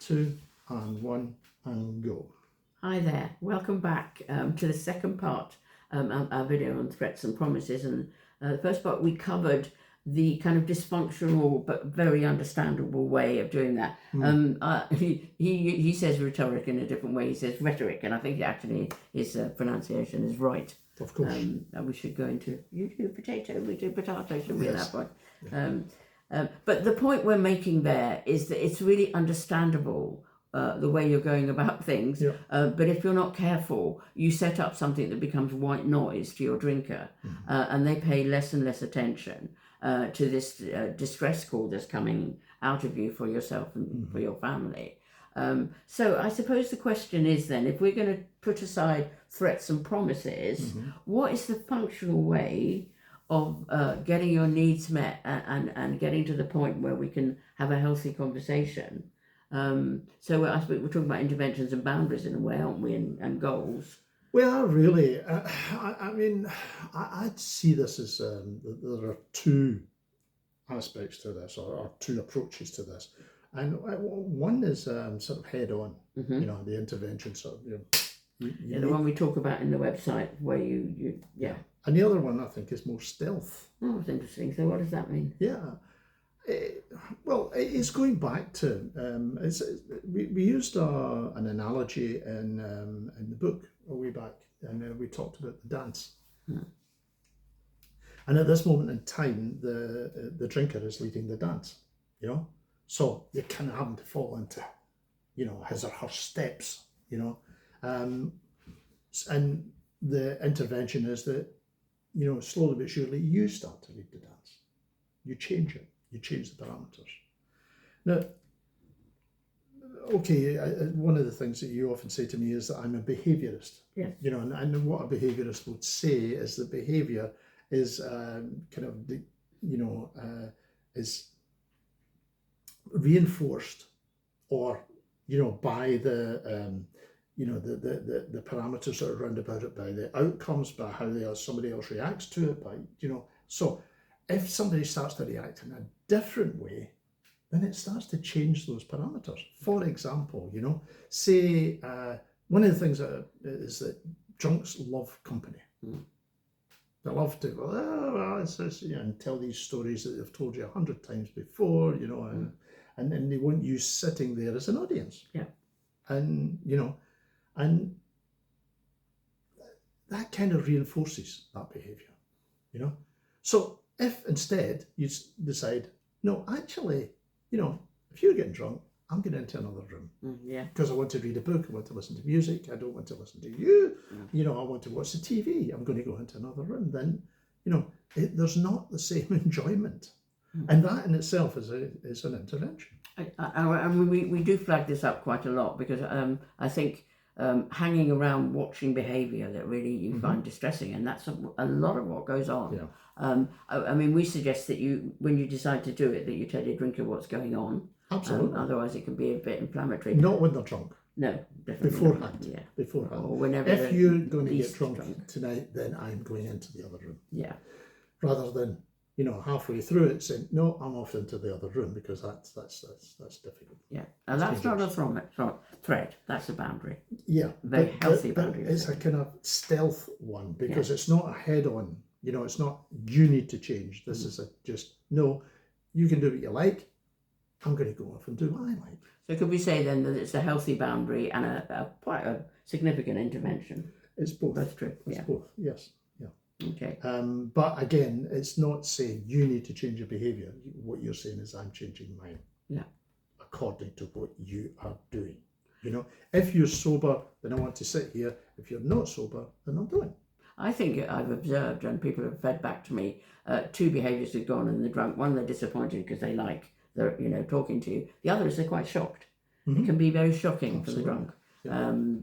2, and 1, and go. Hi there, welcome back to the second part of our video on threats and promises. And the first part we covered the kind of dysfunctional but very understandable way of doing that. He says rhetoric in a different way. He says rhetoric, and I think actually his pronunciation is right. Of course. We should go into, you do potato, we do potato, should we at that point? Yeah. But the point we're making there is that it's really understandable the way you're going about things. Yeah. But if you're not careful, you set up something that becomes white noise to your drinker, and they pay less and less attention to this distress call that's coming out of you for yourself and for your family. So I suppose the question is then, if we're going to put aside threats and promises, what is the functional way of getting your needs met and getting to the point where we can have a healthy conversation? So I suppose we're talking about interventions and boundaries in a way, aren't we, and goals? Well, really, I mean, I'd see this as there are two aspects to this, or two approaches to this. And one is sort of head on, you know, the intervention sort of, the one we talk about in the website where you. And the other one, I think, is more stealth. Oh, that's interesting. So what does that mean? Yeah. Well, it's going back to, we used an analogy in the book a way back, and we talked about the dance. And at this moment in time, the drinker is leading the dance, you know? So you're kind of having to fall into, you know, his or her steps, you know? And the intervention is that, you know, slowly but surely you start to lead the dance. You change it. You change the parameters. Now, okay, one of the things that you often say to me is that I'm a behaviourist. Yes. You know, and what a behaviourist would say is that behaviour is kind of, is reinforced, or, you know, by the parameters that are around about it, by the outcomes, by how somebody else reacts to it, by, you know, so if somebody starts to react in a different way, then it starts to change those parameters. For example, you know, say one of the things is that drunks love company. They love to go, and tell these stories that they've told you 100 times before, you know, and they want you sitting there as an audience. Yeah. And, you know, and that kind of reinforces that behaviour, you know. So if instead you decide, no, actually, you know, if you're getting drunk, I'm going into another room. Because I want to read a book, I want to listen to music, I don't want to listen to you, you know, I want to watch the TV, I'm going to go into another room. Then, you know, there's not the same enjoyment. And that in itself is an intervention. We do flag this up quite a lot, because I think hanging around watching behaviour that really you find distressing, and that's a lot of what goes on. Yeah. I mean, we suggest that when you decide to do it, that you tell your drinker what's going on. Absolutely. Otherwise it can be a bit inflammatory. Not when they're drunk. No, definitely beforehand. not. Yeah. Beforehand. Or whenever. If you're going to get drunk tonight, then I'm going into the other room. Yeah. Rather than, you know, halfway through it saying, no, I'm off into the other room, because that's difficult. Yeah, and that's not a threat. That's a boundary. Yeah, very healthy boundary. It's a kind of stealth one, because it's not a head-on. You know, it's not you need to change. This is just no. You can do what you like. I'm going to go off and do what I like. So could we say then that it's a healthy boundary and quite a significant intervention? It's both. That's true. It's both. Yes. Okay. But again, it's not saying you need to change your behaviour. What you're saying is I'm changing mine. Yeah. According to what you are doing. You know, if you're sober, then I want to sit here. If you're not sober, then I'm doing. I think I've observed, and people have fed back to me, two behaviours have gone in the drunk. One, they're disappointed because they like talking to you. The other is they're quite shocked. It can be very shocking for the drunk.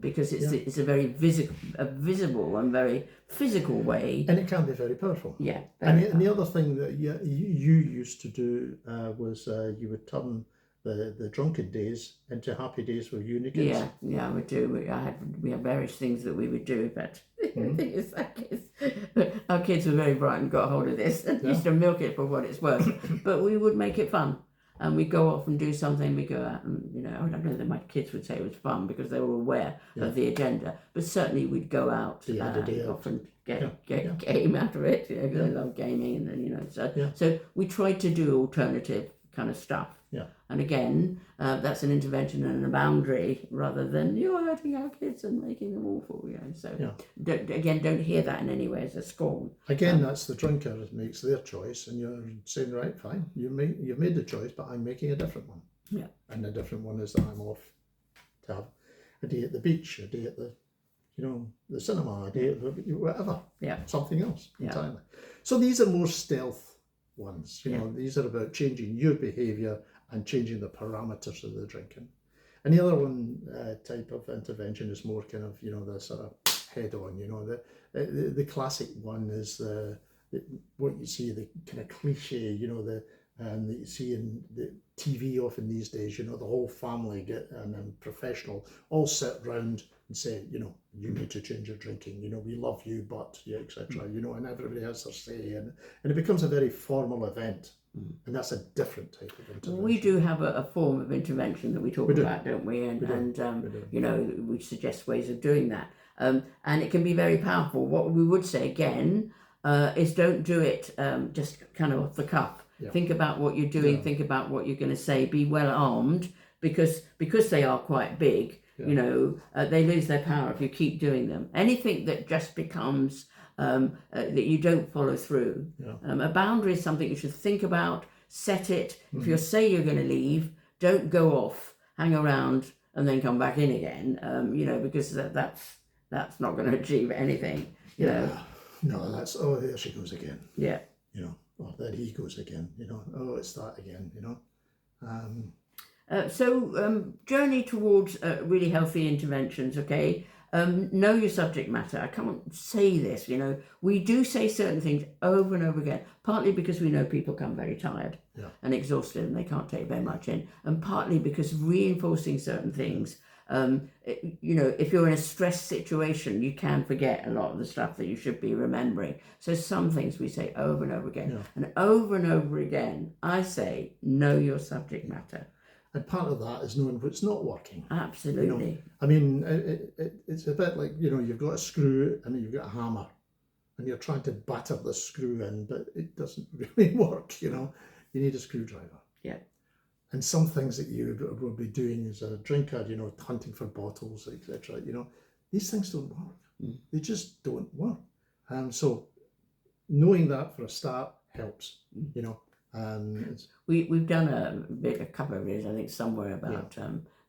Because it's a very visible and very physical way, and it can be very powerful. Yeah, and the other thing that you used to do was you would turn the drunken days into happy days with uni kids. Yeah, we do. We have various things that we would do, but the thing is, our kids were very bright and got hold of this and used to milk it for what it's worth. But we would make it fun. and we go off and do something. We go out and, you know, I don't know that my kids would say it was fun because they were aware of the agenda, but certainly we'd go out The other day out. often get Yeah. game out of it, you know, 'cause I love gaming, and you know, Yeah. so we tried to do alternative kind of stuff. Yeah. And again, that's an intervention and a boundary rather than you're hurting our kids and making them awful, you know. So Yeah. don't hear that in any way as a scorn. Again, that's the drinker that makes their choice, and you're saying, right, fine, you've made the choice, but I'm making a different one. Yeah. And the different one is that I'm off to have a day at the beach, a day at the, you know, the cinema, a day at the, whatever. Yeah. Something else Yeah. entirely. So these are more stealth ones. You Yeah. know, these are about changing your behaviour and changing the parameters of the drinking. And the other one type of intervention is more kind of, you know, the sort of head on. You know, the classic one is what you see, the kind of cliche. You know, that you see in the TV often these days. You know, the whole family get and professional all sit round and say, you know, you need to change your drinking. You know, we love you, but yeah, etc. You know, and everybody has their say, and it becomes a very formal event. And that's a different type of intervention. We do have a form of intervention that we talk about, don't we? And, you know, we suggest ways of doing that. And it can be very powerful. What we would say again is don't do it just kind of off the cuff. Yeah. Think about what you're doing. Yeah. Think about what you're going to say. Be well armed because they are quite big. Yeah. You know, they lose their power if you keep doing them. Anything that just becomes that you don't follow through. Yeah. A boundary is something you should think about, set it. If you say you're going to leave, don't go off, hang around, and then come back in again. You know, because that's not going to achieve anything. You know. No, that's, oh, there she goes again. Yeah. You know, oh, there he goes again. You know, oh, it's that again. You know. Journey towards really healthy interventions, okay? Know your subject matter. I can't say this, you know. We do say certain things over and over again, partly because we know people come very tired and exhausted and they can't take very much in, and partly because reinforcing certain things, you know, if you're in a stress situation, you can forget a lot of the stuff that you should be remembering. So some things we say over and over again. And over again, I say, know your subject matter. And part of that is knowing what's not working. Absolutely. You know, I mean, it's a bit like, you know, you've got a screw and you've got a hammer and you're trying to batter the screw in, but it doesn't really work, you know. You need a screwdriver. Yeah. And some things that you will be doing as a drinker, you know, hunting for bottles, etc., you know, these things don't work. They just don't work. So knowing that for a start helps, you know. We've done a couple of videos, I think, somewhere about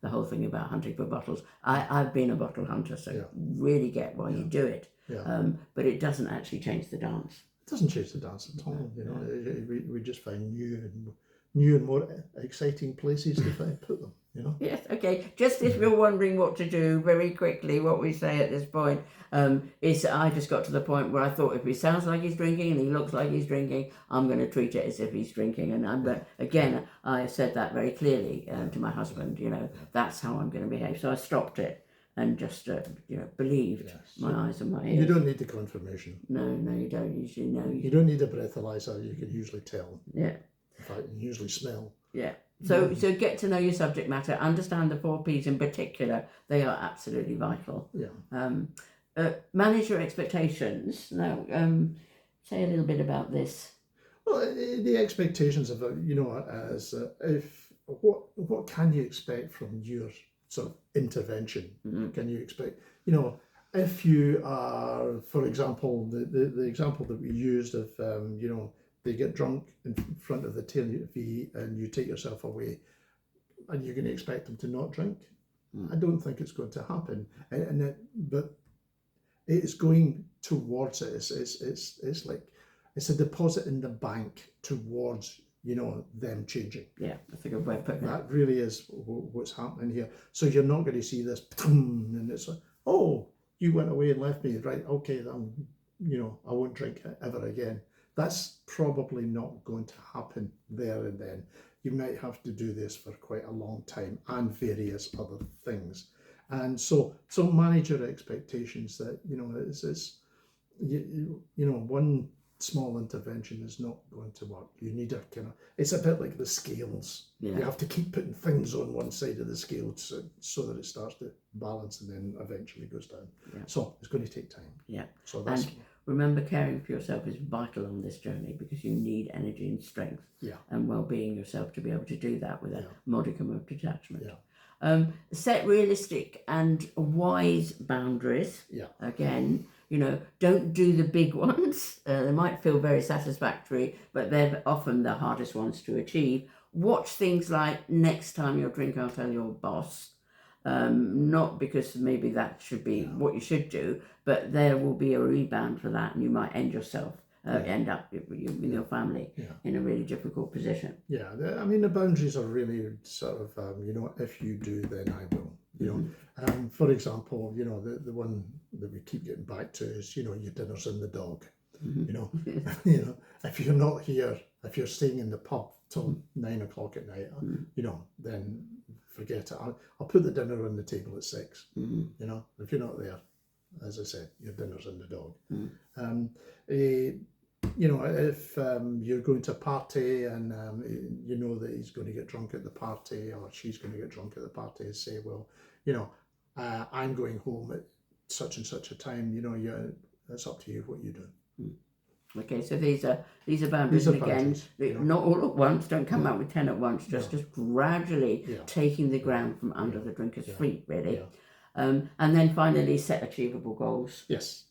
the whole thing about hunting for bottles. I've been a bottle hunter, so really get why you do it. But it doesn't actually change the dance. It doesn't change the dance at all. You know, we just find new and more exciting places to put them. You know. Yes. Okay. Just if you're wondering what to do, very quickly, what we say at this point is I just got to the point where I thought if he sounds like he's drinking and he looks like he's drinking, I'm going to treat it as if he's drinking. And again, I said that very clearly to my husband. You know, that's how I'm going to behave. So I stopped it and just you know, believed my eyes and my ears. You don't need the confirmation. No, you don't. Usually, no. You don't need a breathalyzer. You can usually tell. Yeah. In fact, you usually smell. Yeah. So get to know your subject matter, understand the 4 Ps in particular. They are absolutely vital. Yeah. Manage your expectations. Now, say a little bit about this. Well, the expectations of, you know, as if what can you expect from your sort of intervention? Can you expect, you know, if you are, for example, the example that we used of, you know, they get drunk in front of the TV and you take yourself away and you're going to expect them to not drink. I don't think it's going to happen. But it's going towards it. It's like, it's a deposit in the bank towards, you know, them changing. Yeah, that's a good way of putting it. That really is what's happening here. So you're not going to see this, and it's like, oh, you went away and left me, right? Okay, you know, I won't drink ever again. That's probably not going to happen there and then. You might have to do this for quite a long time and various other things. And so manage your expectations that, you know, you know, one small intervention is not going to work. You need a kind of, it's a bit like the scales. Yeah. You have to keep putting things on one side of the scale so that it starts to balance and then eventually goes down. Yeah. So it's going to take time. Yeah. So that's, And remember, caring for yourself is vital on this journey because you need energy and strength yeah, and well-being yourself to be able to do that with a modicum of detachment. Yeah. Set realistic and wise boundaries. Yeah. Again, don't do the big ones. They might feel very satisfactory, but they're often the hardest ones to achieve. Watch things like next time you drink, I'll tell your boss. Not because maybe that should be what you should do, but there will be a rebound for that, and you might end up with your family in a really difficult position. Yeah, I mean, the boundaries are really sort of, if you do, then I will. For example, the one that we keep getting back to is, your dinner's in the dog. If you're not here, if you're staying in the pub till 9 o'clock at night, then forget it. I'll put the dinner on the table at 6. If you're not there, as I said, your dinner's in the dog. If you're going to a party and you know that he's going to get drunk at the party or she's going to get drunk at the party, say, well, I'm going home at such and such a time. It's up to you what you do. Okay, so these are boundaries, and again, not all at once. Don't come out with 10 at once. Just gradually taking the ground from under the drinker's feet, really. And then finally, set achievable goals. Yes.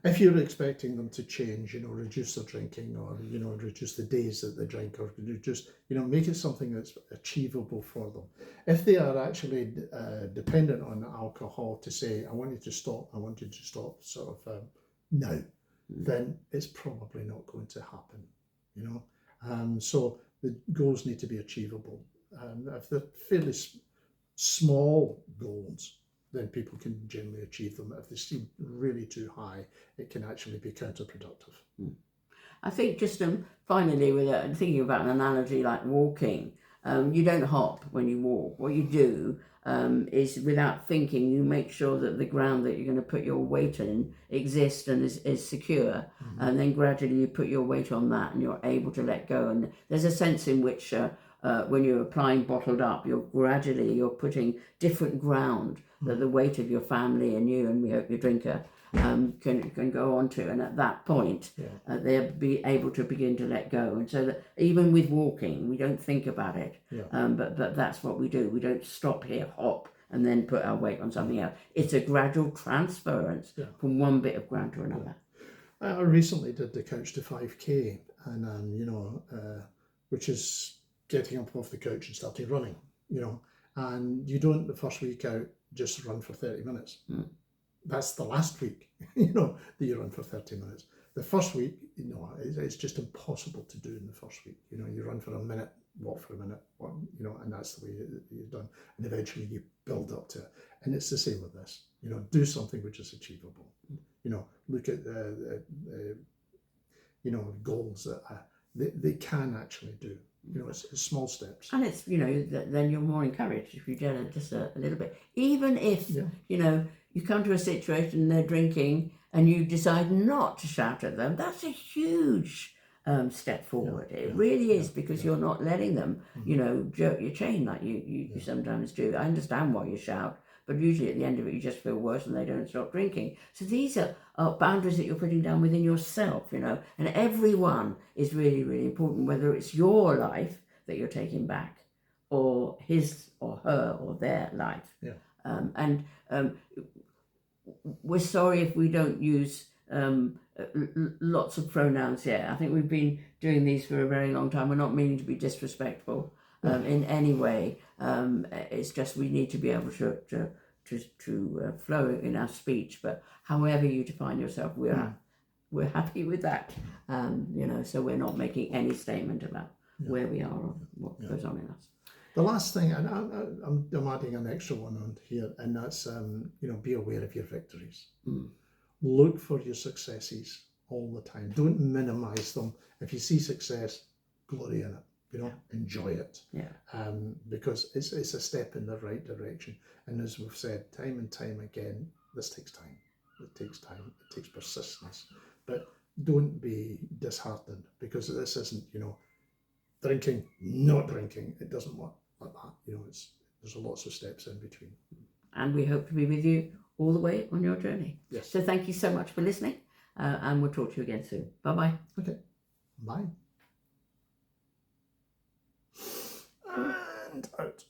If you're expecting them to change, reduce their drinking or, reduce the days that they drink or reduce, make it something that's achievable for them. If they are actually dependent on alcohol to say, I want you to stop sort of now, then it's probably not going to happen, so the goals need to be achievable. If they're fairly small goals, then people can generally achieve them. If they seem really too high, it can actually be counterproductive. I think just finally, with thinking about an analogy like walking, you don't hop when you walk. What you do is, without thinking, you make sure that the ground that you're going to put your weight in exists and is secure. And then gradually you put your weight on that and you're able to let go. And there's a sense in which when you're applying bottled up, you're putting different ground that the weight of your family and you, and we hope your drinker, can go on to, and at that point they'll be able to begin to let go. And so that even with walking, we don't think about it, but that's what we do. We don't stop here, hop, and then put our weight on something else. It's a gradual transference from one bit of ground to another. I recently did the Couch to 5K, and which is getting up off the couch and starting running, and you don't the first week out just run for 30 minutes. That's the last week, that you run for 30 minutes. The first week, it's just impossible to do in the first week. You run for a minute, walk for a minute, and that's the way you're done. And eventually you build up to it. And it's the same with this. Do something which is achievable. Look at goals that they can actually do. It's small steps. And it's, then you're more encouraged if you do it just a little bit. Even if, you come to a situation and they're drinking and you decide not to shout at them, that's a huge step forward. It really is, because you're not letting them, jerk your chain like you sometimes do. I understand why you shout, but usually at the end of it you just feel worse and they don't stop drinking. So these are boundaries that you're putting down within yourself, and everyone is really, really important, whether it's your life that you're taking back or his or her or their life. We're sorry if we don't use lots of pronouns yet. I think we've been doing these for a very long time. We're not meaning to be disrespectful in any way. It's just we need to be able to flow in our speech. But however you define yourself, we're happy with that. So we're not making any statement about where we are or what goes on in us. The last thing, and I'm adding an extra one on here, and that's be aware of your victories. Look for your successes all the time. Don't minimize them. If you see success, glory in it. Enjoy it. Because it's a step in the right direction. And as we've said time and time again, this takes time. It takes time. It takes persistence. But don't be disheartened, because this isn't, drinking, not drinking. It doesn't work like that. There's lots of steps in between. And we hope to be with you all the way on your journey. Yes. So thank you so much for listening, and we'll talk to you again soon. Bye-bye. Okay. Bye. And out.